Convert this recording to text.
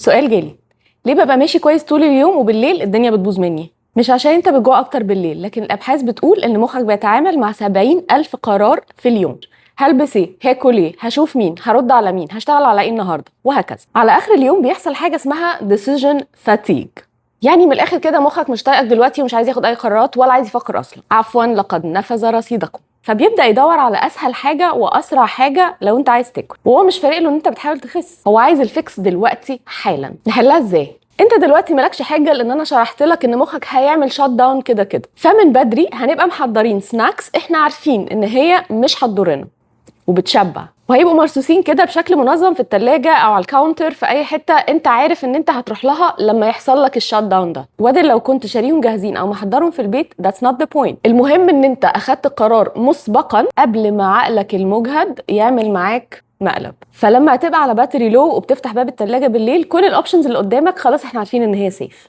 سؤال جالي: ليه ببقى ماشي كويس طول اليوم وبالليل الدنيا بتبوظ مني؟ مش عشان انت بتجوع اكتر بالليل، لكن الابحاث بتقول ان مخك بيتعامل مع 70,000 قرار في اليوم. هلبس ايه؟ هاكل ايه؟ هشوف مين؟ هرد على مين؟ هشتغل على ايه النهارده؟ وهكذا. على اخر اليوم بيحصل حاجه اسمها decision fatigue. يعني من الاخر كده مخك مش طايقك دلوقتي ومش عايز ياخد اي قرارات ولا عايز يفكر اصلا. عفوا، لقد نفذ رصيدكم. فبيبدا يدور على اسهل حاجه واسرع حاجه لو انت عايز تاكل، وهو مش فارق له ان انت بتحاول تخس، هو عايز الفيكس دلوقتي حالا. نحلها ازاي؟ انت دلوقتي مالكش حاجه، لان انا شرحت لك ان مخك هيعمل شات داون كده كده. فمن بدري هنبقى محضرين سناكس احنا عارفين ان هي مش هتضرنا وبتشبع، وهيبقوا مرصوصين كده بشكل منظم في التلاجة او على الكاونتر في اي حته انت عارف ان انت هتروح لها لما يحصل لك الشات داون ده. وده لو كنت شاريهم جاهزين او محضرهم في البيت that's not the point. المهم ان انت اخدت قرار مسبقا قبل ما عقلك المجهد يعمل معاك مقلب. فلما هتبقى على باتري لو وبتفتح باب التلاجة بالليل، كل الاوبشنز اللي قدامك خلاص احنا عارفين ان هي سيف.